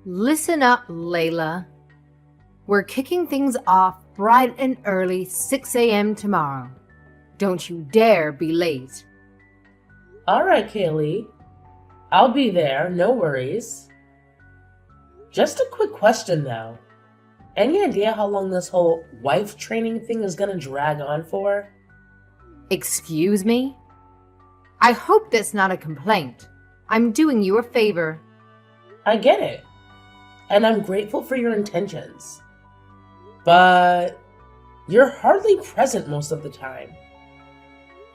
Listen up, Layla. We're kicking things off bright and early 6 a.m. tomorrow. Don't you dare be late. All right, Kaylee. I'll be there, no worries. Just a quick question though. Any idea how long this whole wife training thing is gonna drag on for? Excuse me? I hope that's not a complaint. I'm doing you a favor. I get it. And I'm grateful for your intentions. But you're hardly present most of the time.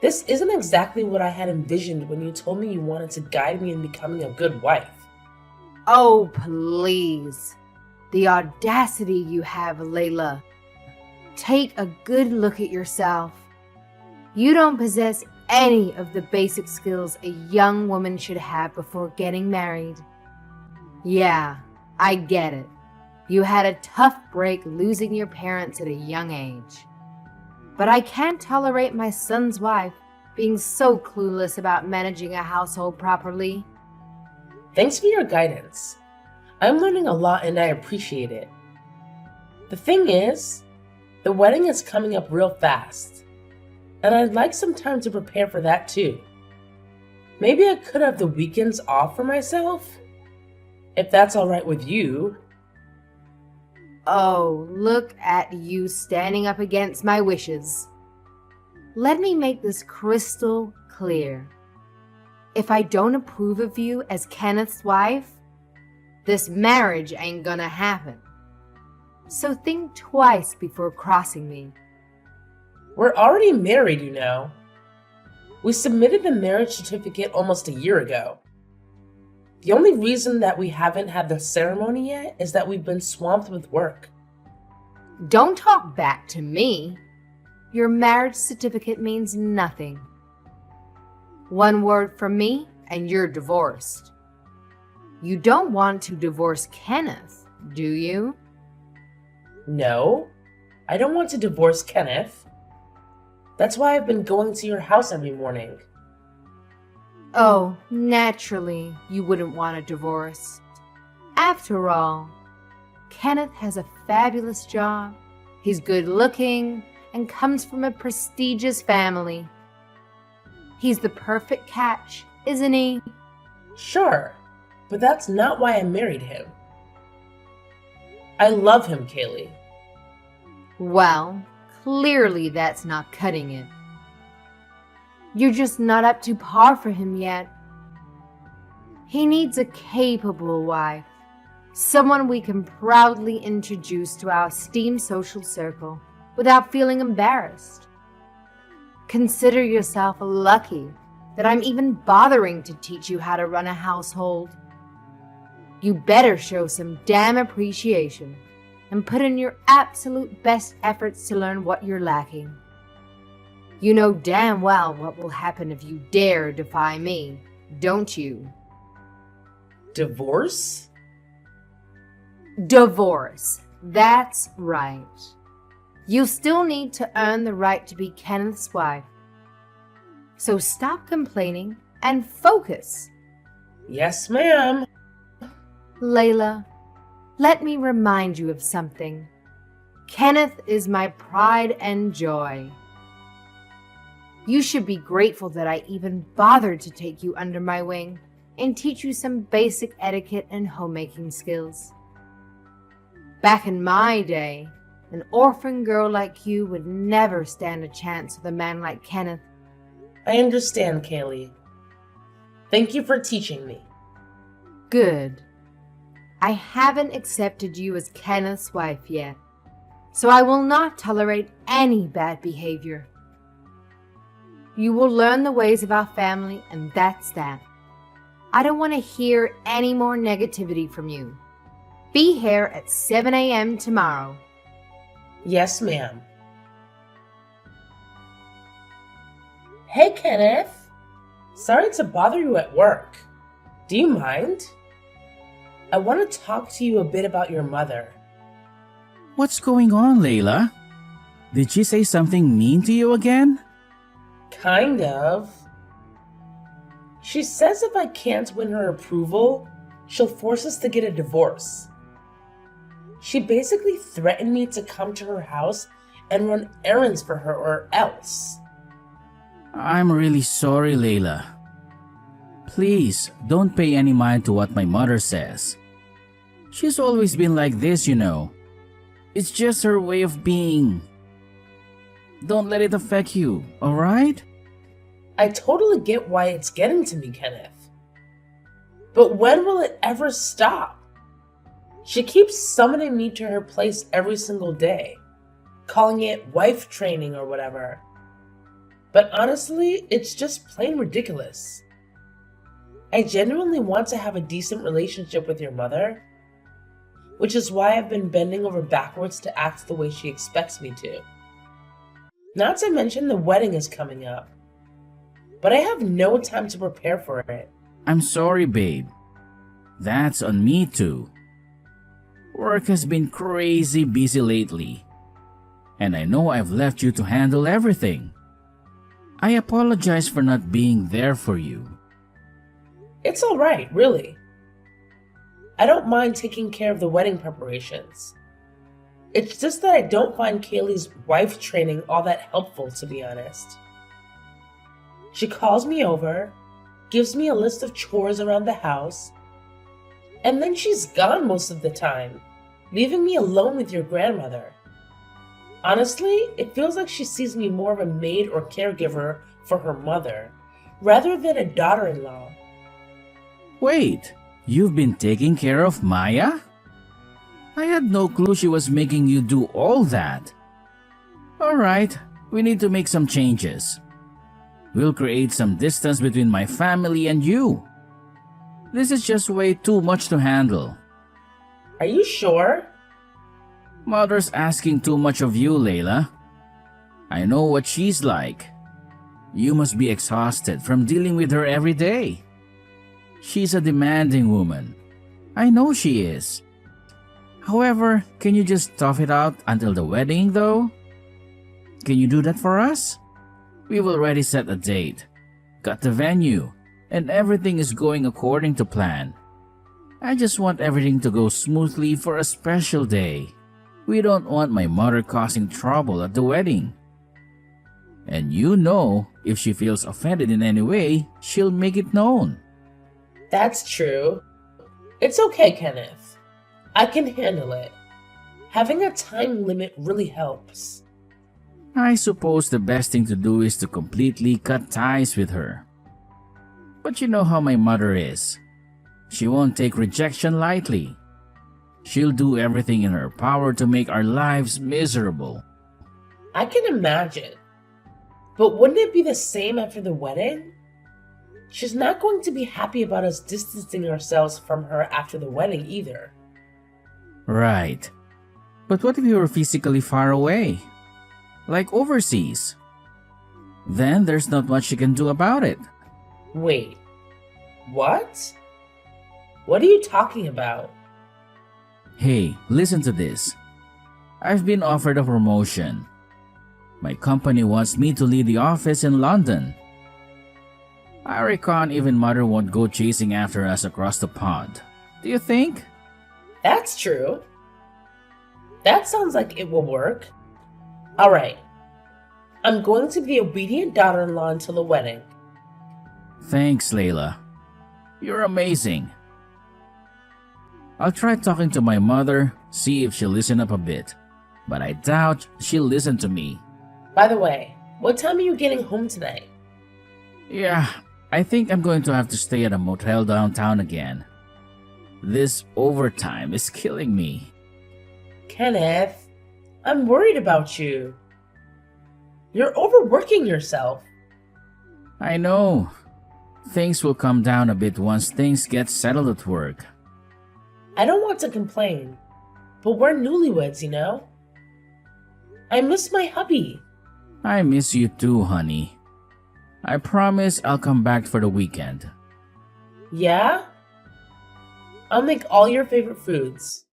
This isn't exactly what I had envisioned when you told me you wanted to guide me in becoming a good wife. Oh, please. The audacity you have, Layla. Take a good look at yourself. You don't possess any of the basic skills a young woman should have before getting married. Yeah, I get it. You had a tough break losing your parents at a young age. But I can't tolerate my son's wife being so clueless about managing a household properly. Thanks for your guidance. I'm learning a lot and I appreciate it. The thing is, the wedding is coming up real fast, and I'd like some time to prepare for that too. Maybe I could have the weekends off for myself, if that's alright with you. Oh, look at you standing up against my wishes. Let me make this crystal clear. If I don't approve of you as Kenneth's wife, this marriage ain't gonna happen. So think twice before crossing me. We're already married, you know. We submitted the marriage certificate almost a year ago. The only reason that we haven't had the ceremony yet is that we've been swamped with work. Don't talk back to me. Your marriage certificate means nothing. One word from me and you're divorced. You don't want to divorce Kenneth, do you? No, I don't want to divorce Kenneth. That's why I've been going to your house every morning. Oh, naturally, you wouldn't want a divorce. After all, Kenneth has a fabulous job. He's good looking and comes from a prestigious family. He's the perfect catch, isn't he? Sure, but that's not why I married him. I love him, Kaylee. Well, clearly that's not cutting it. You're just not up to par for him yet. He needs a capable wife, someone we can proudly introduce to our esteemed social circle without feeling embarrassed. Consider yourself lucky that I'm even bothering to teach you how to run a household. You better show some damn appreciation and put in your absolute best efforts to learn what you're lacking. You know damn well what will happen if you dare defy me, don't you? Divorce? Divorce. That's right. You still need to earn the right to be Kenneth's wife. So stop complaining and focus. Yes, ma'am. Layla, let me remind you of something. Kenneth is my pride and joy. You should be grateful that I even bothered to take you under my wing and teach you some basic etiquette and homemaking skills. Back in my day, an orphan girl like you would never stand a chance with a man like Kenneth. I understand, Kaylee. Thank you for teaching me. Good. I haven't accepted you as Kenneth's wife yet, so I will not tolerate any bad behavior. You will learn the ways of our family, and that's that. I don't want to hear any more negativity from you. Be here at 7 a.m. tomorrow. Yes, ma'am. Hey, Kenneth. Sorry to bother you at work. Do you mind? I want to talk to you a bit about your mother. What's going on, Layla? Did she say something mean to you again? Kind of. She says if I can't win her approval, she'll force us to get a divorce. She basically threatened me to come to her house and run errands for her or else. I'm really sorry, Layla. Please, don't pay any mind to what my mother says. She's always been like this, you know. It's just her way of being. Don't let it affect you, alright? I totally get why it's getting to me, Kenneth. But when will it ever stop? She keeps summoning me to her place every single day, calling it wife training or whatever. But honestly, it's just plain ridiculous. I genuinely want to have a decent relationship with your mother, which is why I've been bending over backwards to act the way she expects me to. Not to mention the wedding is coming up, but I have no time to prepare for it. I'm sorry, babe. That's on me too. Work has been crazy busy lately, and I know I've left you to handle everything. I apologize for not being there for you. It's alright, really. I don't mind taking care of the wedding preparations. It's just that I don't find Kaylee's wife training all that helpful, to be honest. She calls me over, gives me a list of chores around the house, and then she's gone most of the time, leaving me alone with your grandmother. Honestly, it feels like she sees me more of a maid or caregiver for her mother, rather than a daughter-in-law. Wait, you've been taking care of Maya? I had no clue she was making you do all that. Alright, we need to make some changes. We'll create some distance between my family and you. This is just way too much to handle. Are you sure? Mother's asking too much of you, Layla. I know what she's like. You must be exhausted from dealing with her every day. She's a demanding woman. I know she is. However, can you just tough it out until the wedding, though? Can you do that for us? We've already set a date, got the venue, and everything is going according to plan. I just want everything to go smoothly for a special day. We don't want my mother causing trouble at the wedding. And you know, if she feels offended in any way, she'll make it known. That's true. It's okay, Kenneth. I can handle it. Having a time limit really helps. I suppose the best thing to do is to completely cut ties with her. But you know how my mother is. She won't take rejection lightly. She'll do everything in her power to make our lives miserable. I can imagine. But wouldn't it be the same after the wedding? She's not going to be happy about us distancing ourselves from her after the wedding either. Right. But what if you were physically far away? Like overseas? Then there's not much you can do about it. Wait. What? What are you talking about? Hey, listen to this. I've been offered a promotion. My company wants me to lead the office in London. I reckon even Mother won't go chasing after us across the pond. Do you think? That's true. That sounds like it will work. Alright. I'm going to be obedient daughter-in-law until the wedding. Thanks, Layla. You're amazing. I'll try talking to my mother, see if she'll listen up a bit. But I doubt she'll listen to me. By the way, what time are you getting home tonight? Yeah, I think I'm going to have to stay at a motel downtown again. This overtime is killing me. Kenneth, I'm worried about you. You're overworking yourself. I know. Things will calm down a bit once things get settled at work. I don't want to complain, but we're newlyweds, you know? I miss my hubby. I miss you too, honey. I promise I'll come back for the weekend. Yeah? I'll make all your favorite foods.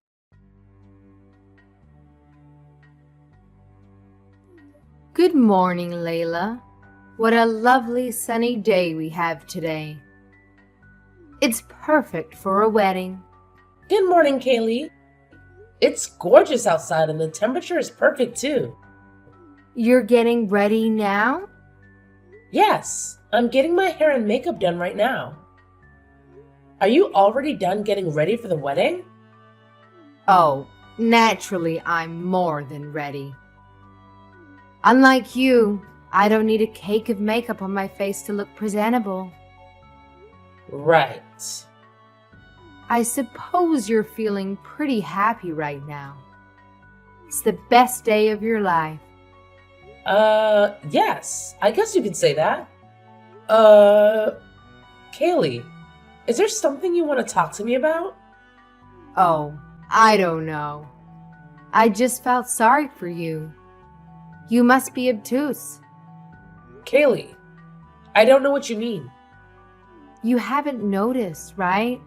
Good morning, Layla. What a lovely sunny day we have today. It's perfect for a wedding. Good morning, Kaylee. It's gorgeous outside and the temperature is perfect too. You're getting ready now? Yes, I'm getting my hair and makeup done right now. Are you already done getting ready for the wedding? Oh, naturally, I'm more than ready. Unlike you, I don't need a cake of makeup on my face to look presentable. Right. I suppose you're feeling pretty happy right now. It's the best day of your life. Yes, I guess you could say that. Kaylee, is there something you want to talk to me about? Oh, I don't know. I just felt sorry for you. You must be obtuse. Kaylee, I don't know what you mean. You haven't noticed, right?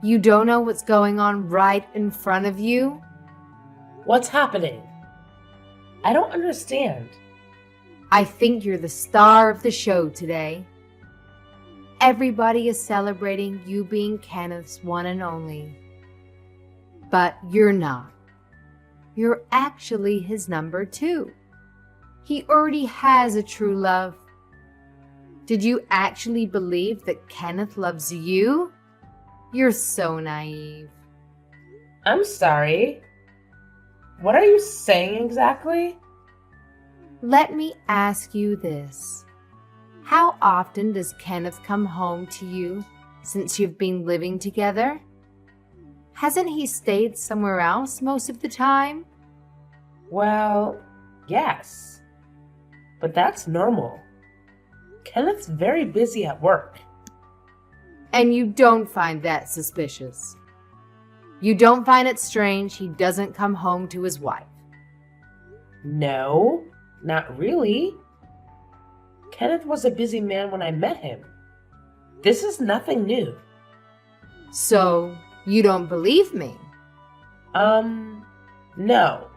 You don't know what's going on right in front of you? What's happening? I don't understand. I think you're the star of the show today. Everybody is celebrating you being Kenneth's one and only. But you're not. You're actually his number 2. He already has a true love. Did you actually believe that Kenneth loves you? You're so naive. I'm sorry. What are you saying exactly? Let me ask you this. How often does Kenneth come home to you since you've been living together? Hasn't he stayed somewhere else most of the time? Well, yes. But that's normal. Kenneth's very busy at work. And you don't find that suspicious. You don't find it strange he doesn't come home to his wife. No, not really. Kenneth was a busy man when I met him. This is nothing new. So, you don't believe me? No.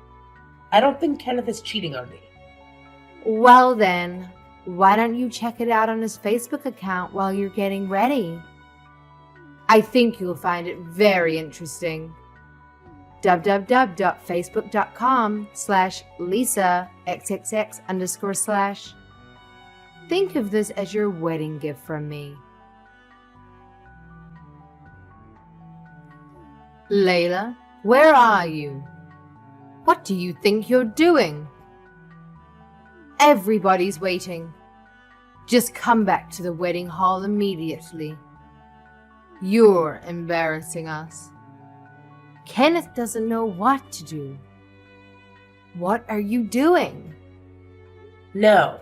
I don't think Kenneth is cheating on me. Well then, why don't you check it out on his Facebook account while you're getting ready? I think you'll find it very interesting. www.facebook.com/LisaXXX_/. Think of this as your wedding gift from me. Layla, where are you? What do you think you're doing? Everybody's waiting. Just come back to the wedding hall immediately. You're embarrassing us. Kenneth doesn't know what to do. What are you doing? No.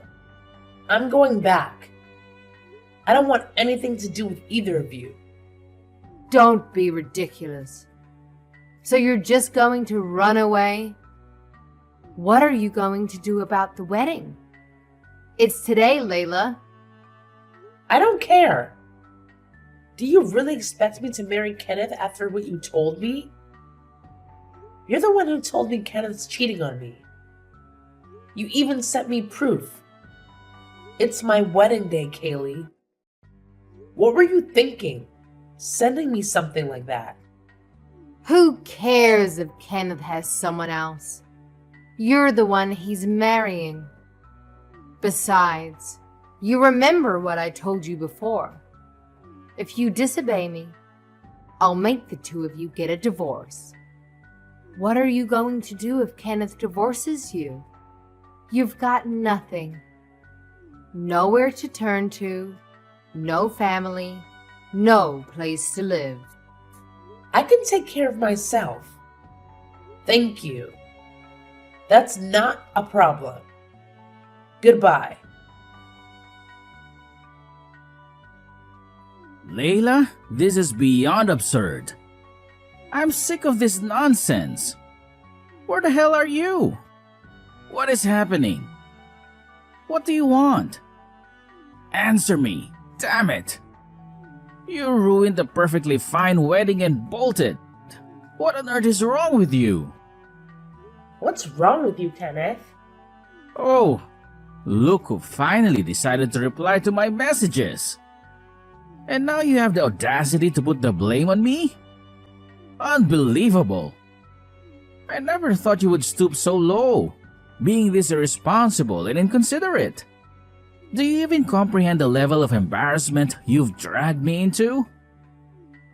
I'm going back. I don't want anything to do with either of you. Don't be ridiculous. So you're just going to run away? What are you going to do about the wedding? It's today, Layla. I don't care. Do you really expect me to marry Kenneth after what you told me? You're the one who told me Kenneth's cheating on me. You even sent me proof. It's my wedding day, Kaylee. What were you thinking, sending me something like that? Who cares if Kenneth has someone else? You're the one he's marrying. Besides, you remember what I told you before. If you disobey me, I'll make the two of you get a divorce. What are you going to do if Kenneth divorces you? You've got nothing. Nowhere to turn to, no family, no place to live. I can take care of myself. Thank you. That's not a problem. Goodbye. Layla, this is beyond absurd. I'm sick of this nonsense. Where the hell are you? What is happening? What do you want? Answer me, damn it. You ruined the perfectly fine wedding and bolted. What on earth is wrong with you? What's wrong with you, Kenneth? Oh, look who finally decided to reply to my messages. And now you have the audacity to put the blame on me? Unbelievable. I never thought you would stoop so low, being this irresponsible and inconsiderate. Do you even comprehend the level of embarrassment you've dragged me into?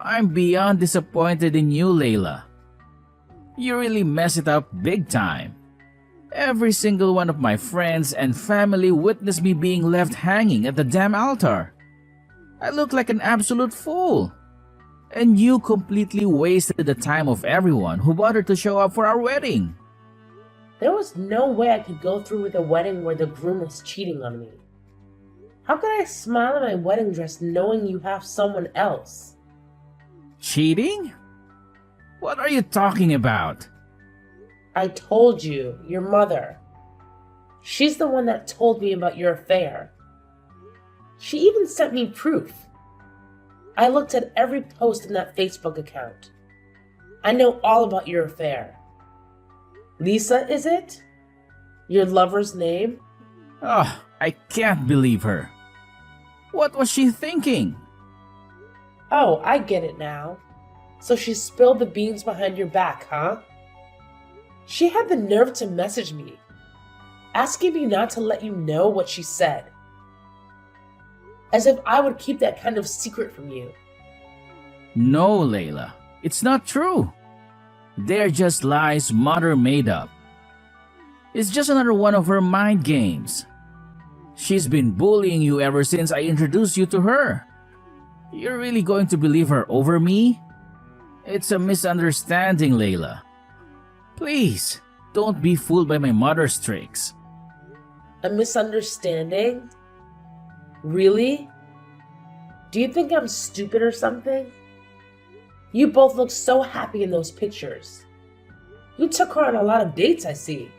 I'm beyond disappointed in you, Layla. You really mess it up big time. Every single one of my friends and family witnessed me being left hanging at the damn altar. I look like an absolute fool. And you completely wasted the time of everyone who bothered to show up for our wedding. There was no way I could go through with a wedding where the groom was cheating on me. How could I smile in my wedding dress knowing you have someone else? Cheating? What are you talking about? I told you, your mother. She's the one that told me about your affair. She even sent me proof. I looked at every post in that Facebook account. I know all about your affair. Lisa, is it? Your lover's name? Oh, I can't believe her. What was she thinking? Oh, I get it now. So she spilled the beans behind your back, huh? She had the nerve to message me, asking me not to let you know what she said. As if I would keep that kind of secret from you. No, Layla, it's not true. They're just lies Mother made up. It's just another one of her mind games. She's been bullying you ever since I introduced you to her. You're really going to believe her over me? It's a misunderstanding, Layla. Please, don't be fooled by my mother's tricks. A misunderstanding? Really? Do you think I'm stupid or something? You both look so happy in those pictures. You took her on a lot of dates, I see.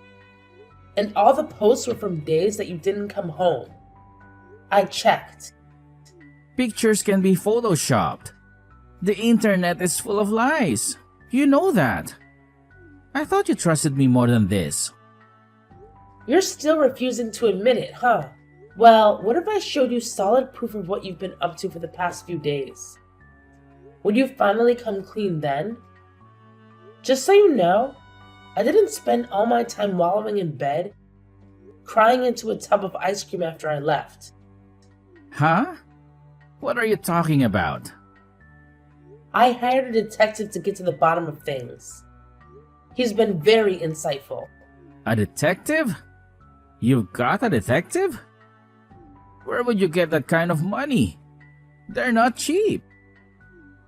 And all the posts were from days that you didn't come home. I checked. Pictures can be photoshopped. The internet is full of lies. You know that. I thought you trusted me more than this. You're still refusing to admit it, huh? Well, what if I showed you solid proof of what you've been up to for the past few days? Would you finally come clean then? Just so you know, I didn't spend all my time wallowing in bed, crying into a tub of ice cream after I left. Huh? What are you talking about? I hired a detective to get to the bottom of things. He's been very insightful. A detective? You've got a detective? Where would you get that kind of money? They're not cheap.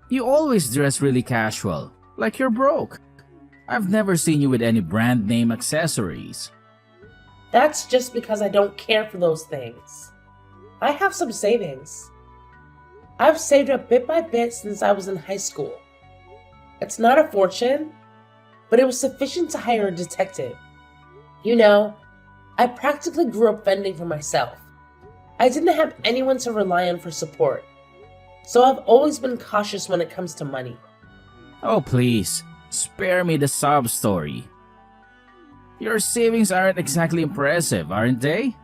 You always dress really casual, like you're broke. I've never seen you with any brand name accessories. That's just because I don't care for those things. I have some savings. I've saved up bit by bit since I was in high school. It's not a fortune, but it was sufficient to hire a detective. You know, I practically grew up fending for myself. I didn't have anyone to rely on for support, so I've always been cautious when it comes to money. Oh please, spare me the sob story. Your savings aren't exactly impressive, aren't they?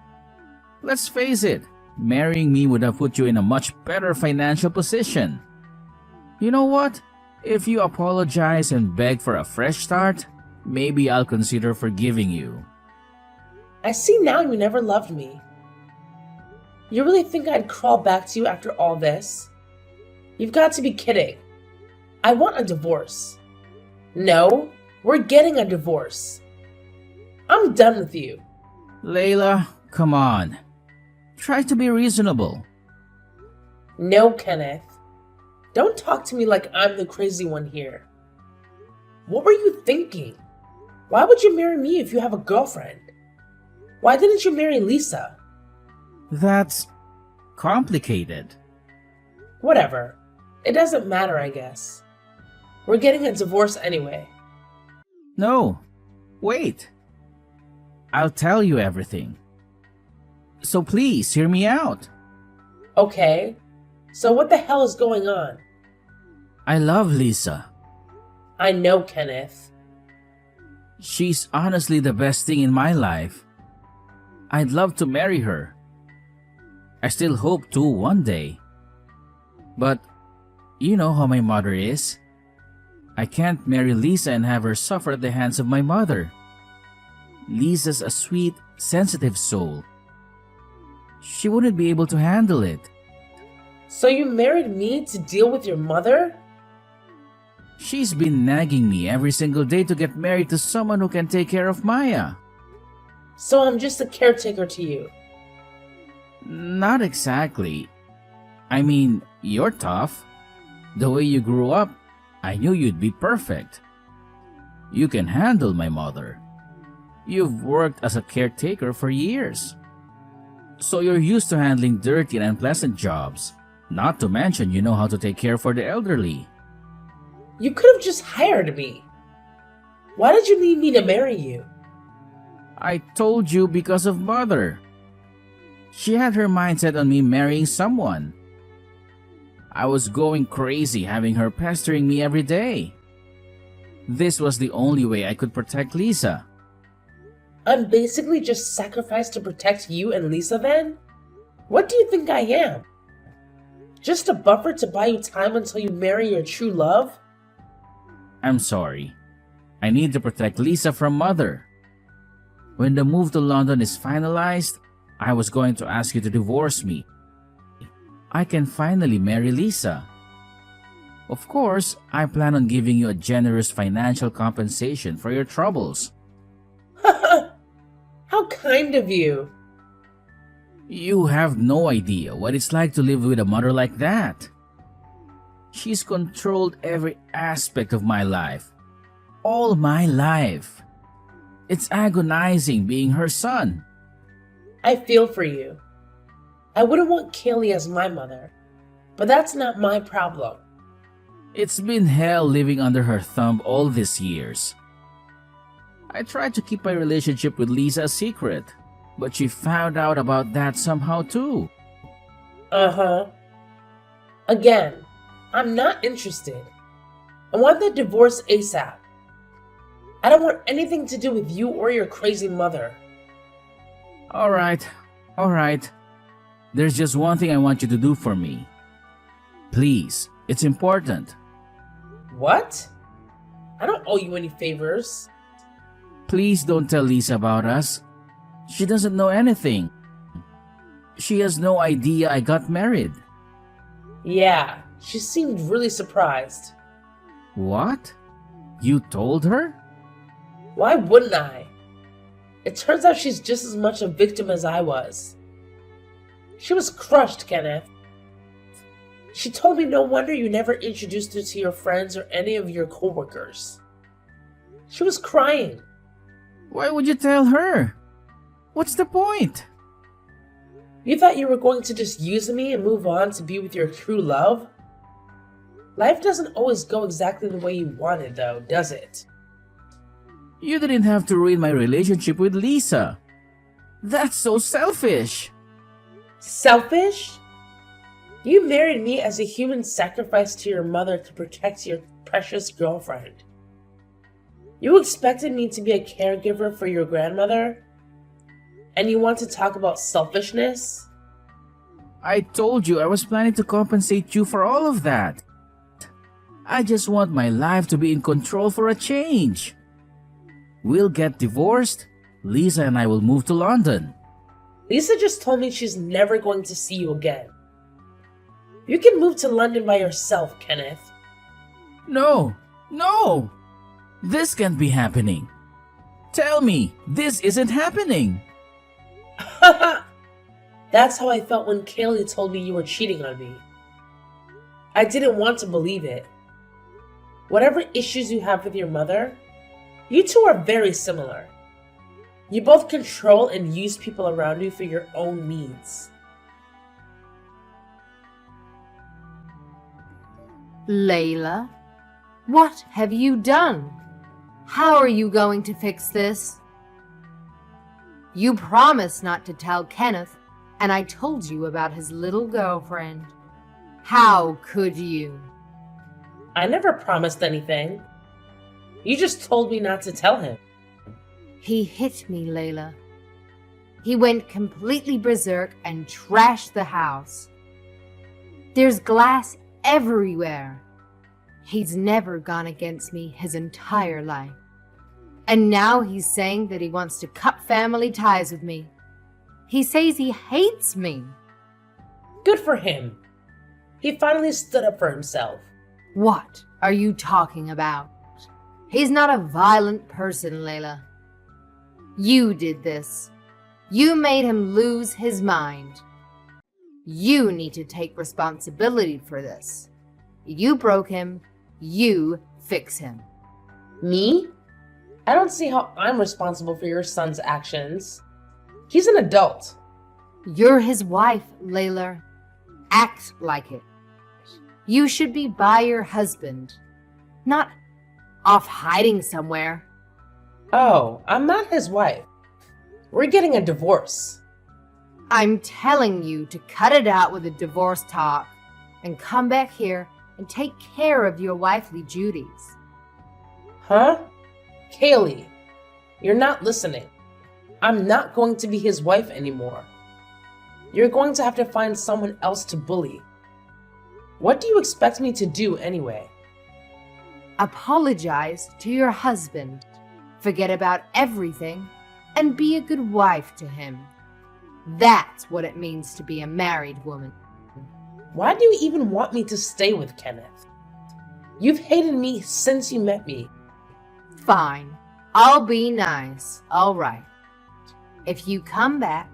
Let's face it, marrying me would have put you in a much better financial position. You know what? If you apologize and beg for a fresh start, maybe I'll consider forgiving you. I see now you never loved me. You really think I'd crawl back to you after all this? You've got to be kidding. I want a divorce. No, we're getting a divorce. I'm done with you. Layla, come on. Try to be reasonable. No, Kenneth. Don't talk to me like I'm the crazy one here. What were you thinking? Why would you marry me if you have a girlfriend? Why didn't you marry Lisa? That's complicated. Whatever. It doesn't matter, I guess. We're getting a divorce anyway. No, wait. I'll tell you everything. So please, hear me out. Okay, so what the hell is going on? I love Lisa. I know, Kenneth. She's honestly the best thing in my life. I'd love to marry her. I still hope to one day. But you know how my mother is. I can't marry Lisa and have her suffer at the hands of my mother. Lisa's a sweet, sensitive soul. She wouldn't be able to handle it. So you married me to deal with your mother? She's been nagging me every single day to get married to someone who can take care of Maya. So I'm just a caretaker to you. Not exactly. I mean, you're tough. The way you grew up, I knew you'd be perfect. You can handle my mother. You've worked as a caretaker for years. So you're used to handling dirty and unpleasant jobs. Not to mention you know how to take care for the elderly. You could have just hired me. Why did you need me to marry you? I told you because of mother. She had her mindset on me marrying someone. I was going crazy having her pestering me every day. This was the only way I could protect Lisa. I'm basically just sacrificed to protect you and Lisa then? What do you think I am? Just a buffer to buy you time until you marry your true love? I'm sorry. I need to protect Lisa from mother. When the move to London is finalized, I was going to ask you to divorce me. I can finally marry Lisa. Of course, I plan on giving you a generous financial compensation for your troubles. How kind of you. You have no idea what it's like to live with a mother like that. She's controlled every aspect of my life. All my life. It's agonizing being her son. I feel for you. I wouldn't want Kaylee as my mother, but that's not my problem. It's been hell living under her thumb all these years. I tried to keep my relationship with Lisa a secret, but she found out about that somehow too. Uh-huh. Again, I'm not interested. I want the divorce ASAP. I don't want anything to do with you or your crazy mother. Alright. There's just one thing I want you to do for me. Please, it's important. What? I don't owe you any favors. Please don't tell Lisa about us. She doesn't know anything. She has no idea I got married. Yeah, she seemed really surprised. What? You told her? Why wouldn't I? It turns out she's just as much a victim as I was. She was crushed, Kenneth. She told me no wonder you never introduced her to your friends or any of your coworkers. She was crying. Why would you tell her? What's the point? You thought you were going to just use me and move on to be with your true love? Life doesn't always go exactly the way you want it, though, does it? You didn't have to ruin my relationship with Lisa. That's so selfish. Selfish? You married me as a human sacrifice to your mother to protect your precious girlfriend. You expected me to be a caregiver for your grandmother? And you want to talk about selfishness? I told you I was planning to compensate you for all of that. I just want my life to be in control for a change. We'll get divorced. Lisa and I will move to London. Lisa just told me she's never going to see you again. You can move to London by yourself, Kenneth. No! This can't be happening. Tell me, this isn't happening. That's how I felt when Kaylee told me you were cheating on me. I didn't want to believe it. Whatever issues you have with your mother, you two are very similar. You both control and use people around you for your own needs. Layla, what have you done? How are you going to fix this? You promised not to tell Kenneth, and I told you about his little girlfriend. How could you? I never promised anything. You just told me not to tell him. He hit me, Layla. He went completely berserk and trashed the house. There's glass everywhere. He's never gone against me his entire life. And now he's saying that he wants to cut family ties with me. He says he hates me. Good for him. He finally stood up for himself. What are you talking about? He's not a violent person, Layla. You did this. You made him lose his mind. You need to take responsibility for this. You broke him. You fix him. Me? I don't see how I'm responsible for your son's actions. He's an adult. You're his wife, Layla. Act like it. You should be by your husband, not off hiding somewhere. Oh, I'm not his wife. We're getting a divorce. I'm telling you to cut it out with the divorce talk and come back here and take care of your wifely duties. Huh? Kaylee, you're not listening. I'm not going to be his wife anymore. You're going to have to find someone else to bully. What do you expect me to do anyway? Apologize to your husband, forget about everything, and be a good wife to him. That's what it means to be a married woman. Why do you even want me to stay with Kenneth? You've hated me since you met me. Fine, I'll be nice, all right. If you come back,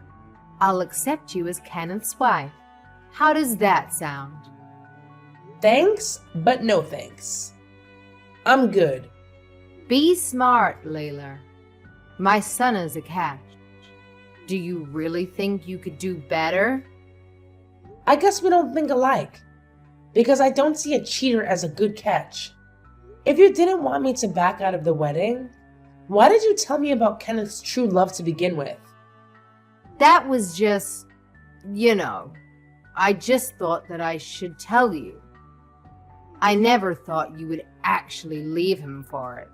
I'll accept you as Kenneth's wife. How does that sound? Thanks, but no thanks. I'm good. Be smart, Layla. My son is a catch. Do you really think you could do better? I guess we don't think alike, because I don't see a cheater as a good catch. If you didn't want me to back out of the wedding, why did you tell me about Kenneth's true love to begin with? That was just, I just thought that I should tell you. I never thought you would actually leave him for it.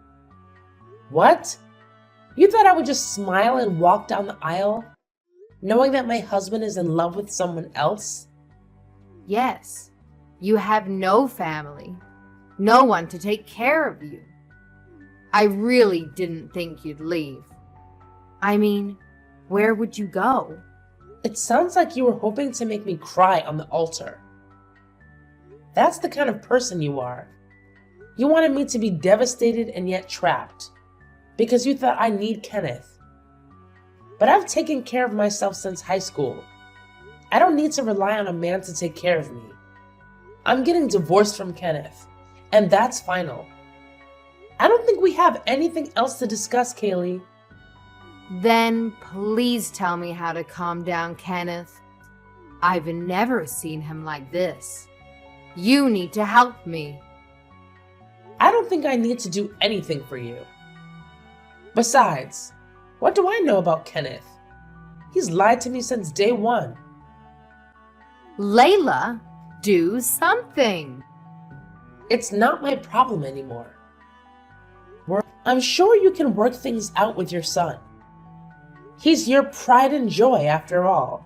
What? You thought I would just smile and walk down the aisle, knowing that my husband is in love with someone else? Yes, you have no family, no one to take care of you. I really didn't think you'd leave. I mean, where would you go? It sounds like you were hoping to make me cry on the altar. That's the kind of person you are. You wanted me to be devastated and yet trapped, because you thought I need Kenneth. But I've taken care of myself since high school. I don't need to rely on a man to take care of me. I'm getting divorced from Kenneth, and that's final. I don't think we have anything else to discuss, Kaylee. Then please tell me how to calm down, Kenneth. I've never seen him like this. You need to help me. I don't think I need to do anything for you. Besides, what do I know about Kenneth? He's lied to me since day one. Layla, do something. It's not my problem anymore. I'm sure you can work things out with your son. He's your pride and joy after all.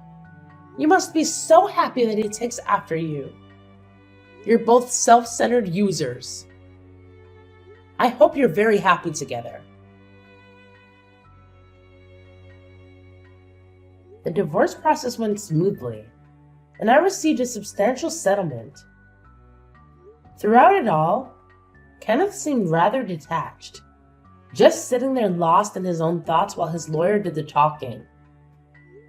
You must be so happy that he takes after you. You're both self-centered users. I hope you're very happy together. The divorce process went smoothly, and I received a substantial settlement. Throughout it all, Kenneth seemed rather detached, just sitting there lost in his own thoughts while his lawyer did the talking.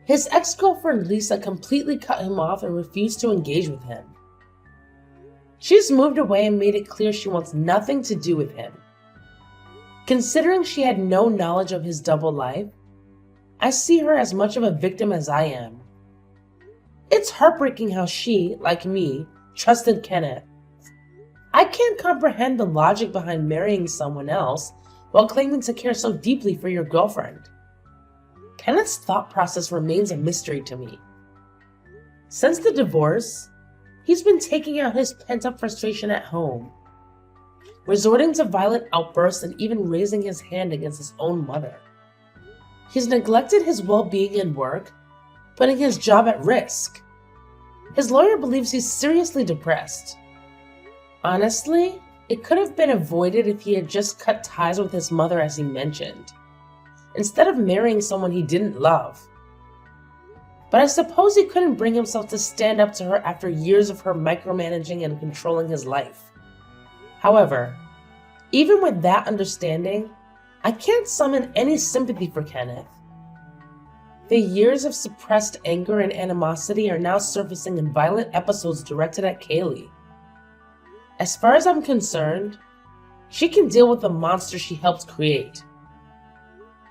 His ex-girlfriend Lisa completely cut him off and refused to engage with him. She's moved away and made it clear she wants nothing to do with him. Considering she had no knowledge of his double life, I see her as much of a victim as I am. It's heartbreaking how she, like me, trusted Kenneth. I can't comprehend the logic behind marrying someone else while claiming to care so deeply for your girlfriend. Kenneth's thought process remains a mystery to me. Since the divorce, he's been taking out his pent-up frustration at home, resorting to violent outbursts and even raising his hand against his own mother. He's neglected his well-being and work, putting his job at risk. His lawyer believes he's seriously depressed, Honestly, it could have been avoided if he had just cut ties with his mother as he mentioned, instead of marrying someone he didn't love. But I suppose he couldn't bring himself to stand up to her after years of her micromanaging and controlling his life. However, even with that understanding, I can't summon any sympathy for Kenneth. The years of suppressed anger and animosity are now surfacing in violent episodes directed at Kaylee. As far as I'm concerned, she can deal with the monster she helped create.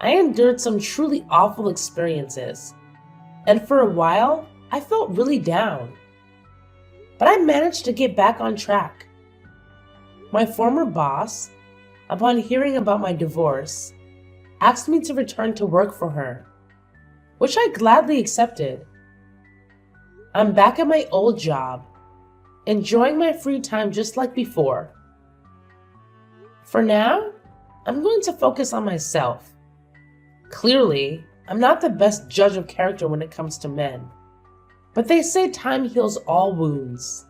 I endured some truly awful experiences, and for a while, I felt really down. But I managed to get back on track. My former boss, upon hearing about my divorce, asked me to return to work for her, which I gladly accepted. I'm back at my old job, enjoying my free time just like before. For now, I'm going to focus on myself. Clearly, I'm not the best judge of character when it comes to men, but they say time heals all wounds.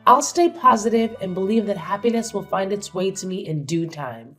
I'll stay positive and believe that happiness will find its way to me in due time.